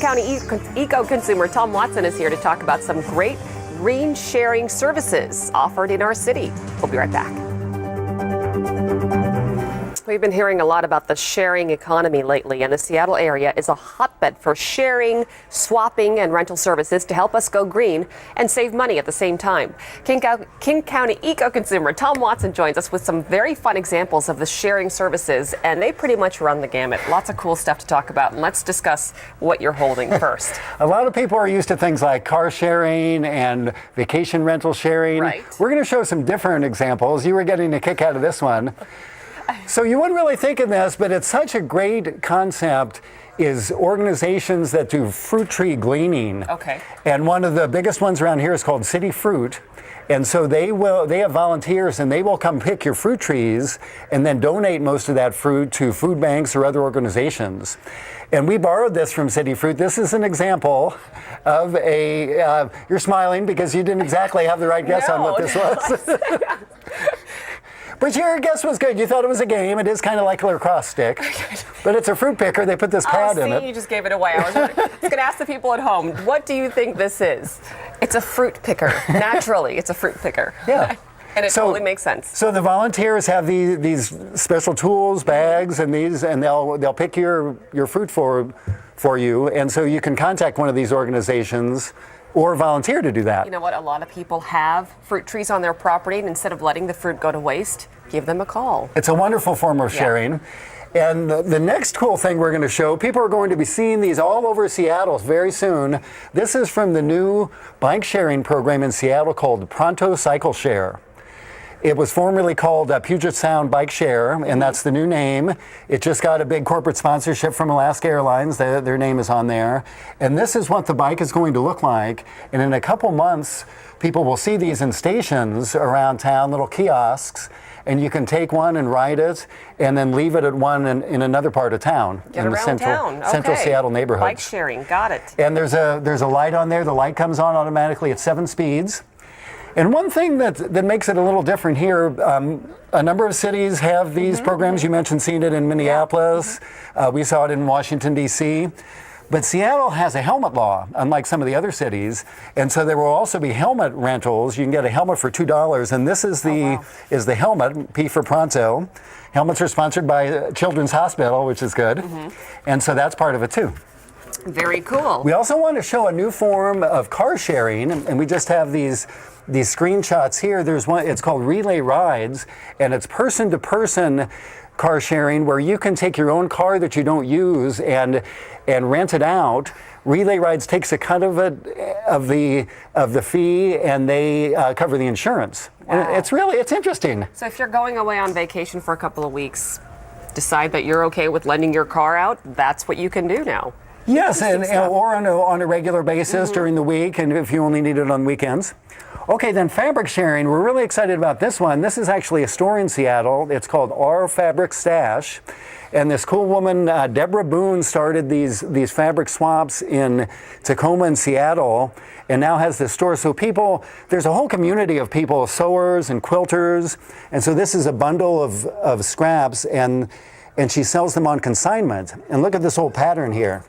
County Eco-Consumer Tom Watson is here to talk about some great green sharing services offered in our city. We'll be right back. We've been hearing a lot about the sharing economy lately, and the Seattle area is a hotbed for sharing, swapping, and rental services to help us go green and save money at the same time. King County Eco-Consumer Tom Watson joins us with some very fun examples of the sharing services, and they pretty much run the gamut. Lots of cool stuff to talk about, and let's discuss what you're holding first. A lot of people are used to things like car sharing and vacation rental sharing. Right. We're going to show some different examples. You were getting a kick out of this one. So you wouldn't really think of this, but it's such a great concept is organizations that do fruit tree gleaning. Okay. And one of the biggest ones around here is called City Fruit. And so they have volunteers, and they will come pick your fruit trees and then donate most of that fruit to food banks or other organizations. And we borrowed this from City Fruit. This is an example of a, you're smiling because you didn't exactly have the right guess on what this was. But your guess was good. You thought it was a game. It is kind of like a lacrosse stick. But it's a fruit picker. They put this pad in it. You just gave it away. I was going to ask the people at home, what do you think this is? It's a fruit picker. Naturally, it's a fruit picker. Yeah. And it totally makes sense. So the volunteers have these special tools, bags, and they'll pick your fruit for you. And so you can contact one of these organizations or volunteer to do that. You know what? A lot of people have fruit trees on their property, and instead of letting the fruit go to waste, give them a call. It's a wonderful form of sharing. And the next cool thing we're going to show, people are going to be seeing these all over Seattle very soon. This is from the new bike sharing program in Seattle called Pronto Cycle Share. It was formerly called Puget Sound Bike Share, and that's the new name. It just got a big corporate sponsorship from Alaska Airlines. Their name is on there. And this is what the bike is going to look like. And in a couple months, people will see these in stations around town, little kiosks, and you can take one and ride it and then leave it at one in another part of town. Get in the around town. central Seattle neighborhoods. Bike sharing, got it. And there's a light on there. The light comes on automatically at 7 speeds. And one thing that makes it a little different here, a number of cities have these programs. You mentioned seeing it in Minneapolis. We saw it in Washington, D.C. But Seattle has a helmet law, unlike some of the other cities. And so there will also be helmet rentals. You can get a helmet for $2. And this is the helmet, P for Pronto. Helmets are sponsored by Children's Hospital, which is good. And so that's part of it, too. Very cool. We also want to show a new form of car sharing, and we just have these screenshots here. There's one, it's called Relay Rides, and it's person-to-person car sharing where you can take your own car that you don't use and rent it out. Relay Rides takes a cut of the fee, and they cover the insurance. Wow. And it's interesting. So if you're going away on vacation for a couple of weeks, decide that you're okay with lending your car out, that's what you can do now. Yes, or on a regular basis during the week, and if you only need it on weekends. Okay, then fabric sharing. We're really excited about this one. This is actually a store in Seattle. It's called Our Fabric Stash. And this cool woman, Deborah Boone, started these fabric swaps in Tacoma and Seattle, and now has this store. So there's a whole community of people, sewers and quilters. And so this is a bundle of scraps, and she sells them on consignment. And look at this whole pattern here.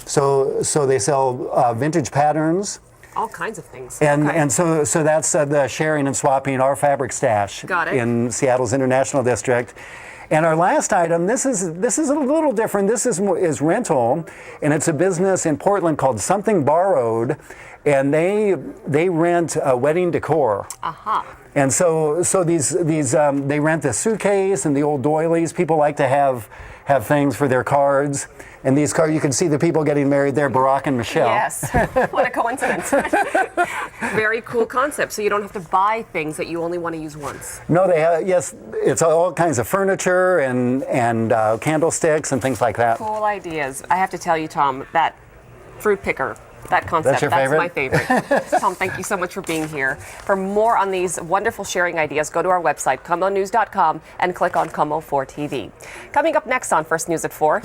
So they sell vintage patterns. All kinds of things. And so that's the sharing and swapping, Our Fabric Stash. Got it. In Seattle's International District. And our last item, this is a little different. This is rental, and it's a business in Portland called Something Borrowed, and they rent wedding decor. And so they rent the suitcase and the old doilies. People like to have things for their cards. And these cards, you can see the people getting married there, Barack and Michelle. Yes, what a coincidence. Very cool concept. So you don't have to buy things that you only want to use once. No, they have, yes, it's all kinds of furniture and candlesticks and things like that. Cool ideas. I have to tell you, Tom, that fruit picker, that concept, that's my favorite. Tom, thank you so much for being here. For more on these wonderful sharing ideas, go to our website, KOMOnews.com, and click on KOMO4 TV. Coming up next on First News at 4.